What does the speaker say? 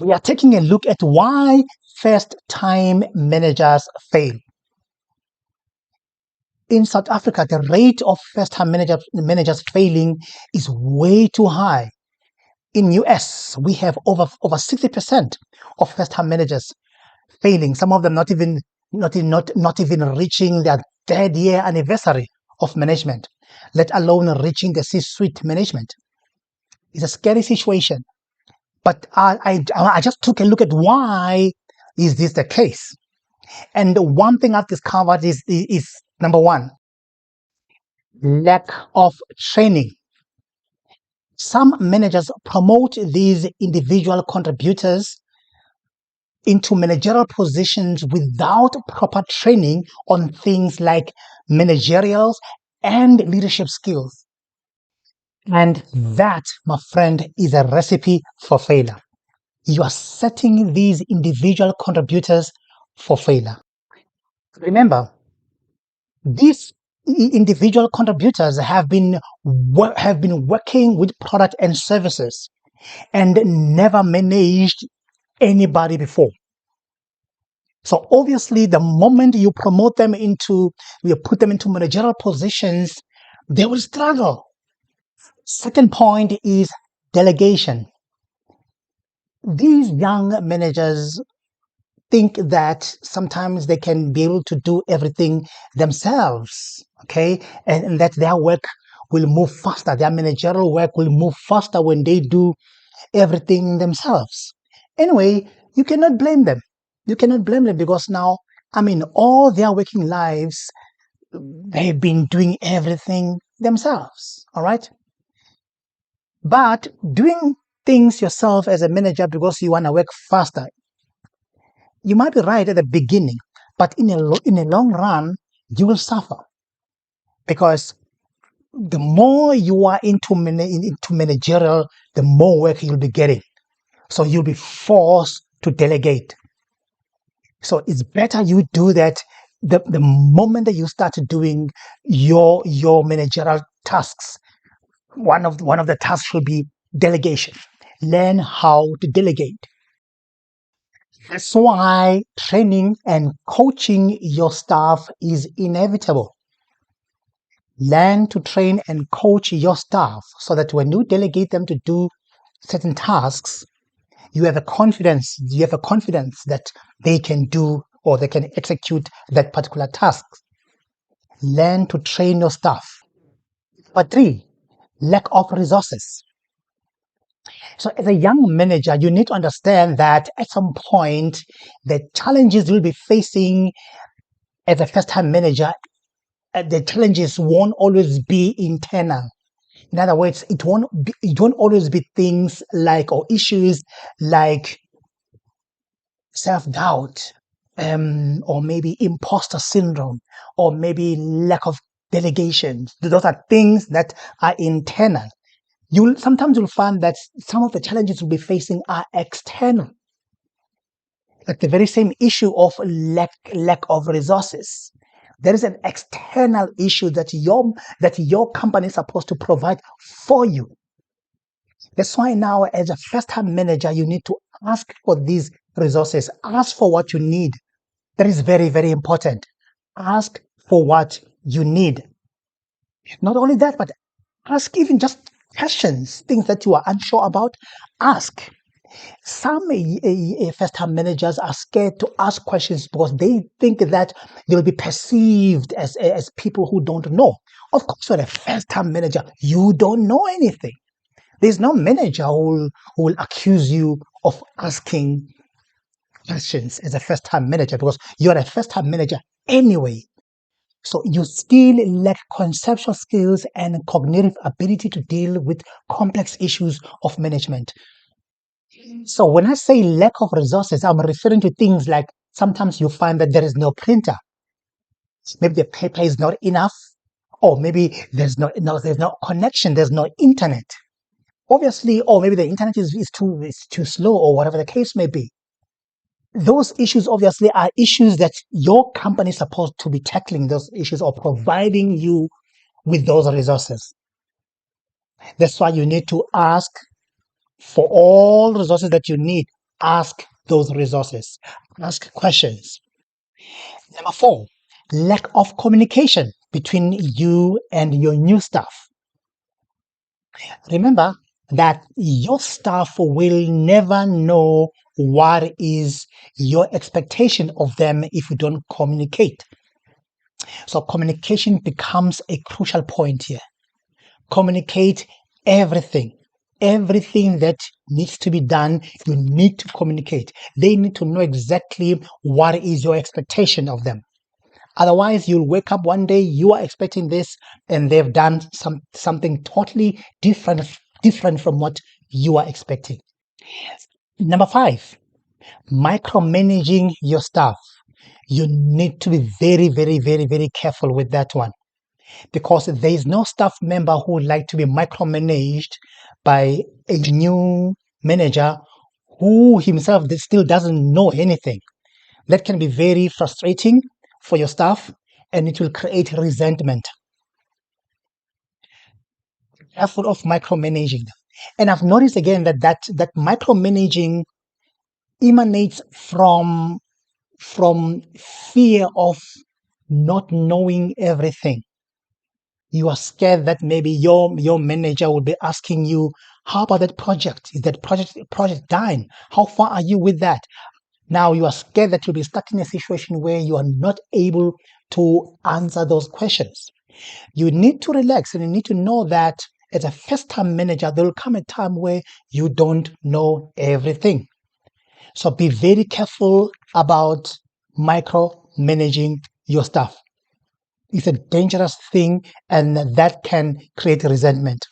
We are taking a look at why first-time managers fail. In South Africa, the rate of first-time managers failing is way too high. In US, we have over 60% of first-time managers failing. Some of them not even reaching their third year anniversary of management, let alone reaching the C-suite management. It's a scary situation. But I just took a look at why is this the case. And the one thing I've discovered is number one, lack of training. Some managers promote these individual contributors into managerial positions without proper training on things like managerial and leadership skills. And that, my friend, is a recipe for failure. You are setting these individual contributors for failure. Remember, these individual contributors have been working with product and services and never managed anybody before. So obviously, the moment you put them into managerial positions, they will struggle. Second point is delegation. These young managers think that sometimes they can be able to do everything themselves, okay? And that their work will move faster. Their managerial work will move faster when they do everything themselves. Anyway, you cannot blame them. You cannot blame them because now, all their working lives, they've been doing everything themselves, all right? But doing things yourself as a manager because you want to work faster, you might be right at the beginning, but in a long run, you will suffer because the more you are into managerial, the more work you'll be getting. So you'll be forced to delegate. So it's better you do that the moment that you start doing your managerial tasks. One of the tasks will be delegation. Learn how to delegate. That's why training and coaching your staff is inevitable. Learn to train and coach your staff so that when you delegate them to do certain tasks, you have a confidence that they can do or they can execute that particular task. Learn to train your staff. Number 3, lack of resources. So as a young manager, you need to understand that at some point, the challenges you'll be facing as a first-time manager, the challenges won't always be internal. In other words, it won't always be things like or issues like self-doubt, or maybe imposter syndrome, or maybe lack of delegation. Those are things that are internal. Sometimes you'll find that some of the challenges you'll be facing are external, like the very same issue of lack of resources. There is an external issue that your company is supposed to provide for you. That's why now, as a first-time manager, you need to ask for these resources. Ask for what you need. That is very, very important. Ask for what you need. Not only that, but ask even just questions, things that you are unsure about. Ask. Some first-time managers are scared to ask questions because they think that they'll be perceived as people who don't know. Of course, you're a first-time manager. You don't know anything. There's no manager who will accuse you of asking questions as a first-time manager because you're a first-time manager anyway. So you still lack conceptual skills and cognitive ability to deal with complex issues of management. So when I say lack of resources, I'm referring to things like sometimes you find that there is no printer. Maybe the paper is not enough, or maybe there's no connection, there's no internet. Obviously, or maybe the internet is too slow, or whatever the case may be. Those issues obviously are issues that your company is supposed to be tackling, those issues, or providing you with those resources. That's why you need to ask For all resources that you need, ask those resources. Ask questions. Number four, lack of communication between you and your new staff. Remember that your staff will never know what is your expectation of them if you don't communicate. So communication becomes a crucial point here. Communicate everything. Everything that needs to be done, you need to communicate. They need to know exactly what is your expectation of them. Otherwise, you'll wake up one day, you are expecting this, and they've done something totally different from what you are expecting. Number five, micromanaging your staff. You need to be very careful with that one, because there is no staff member who would like to be micromanaged by a new manager who himself still doesn't know anything. That can be very frustrating for your staff, and it will create resentment. Careful of micromanaging. And I've noticed again that micromanaging emanates from fear of not knowing everything. You are scared that maybe your manager will be asking you, how about that project? Is that project done? How far are you with that? Now you are scared that you'll be stuck in a situation where you are not able to answer those questions. You need to relax, and you need to know that as a first-time manager, there will come a time where you don't know everything. So be very careful about micromanaging your staff. It's a dangerous thing, and that can create resentment.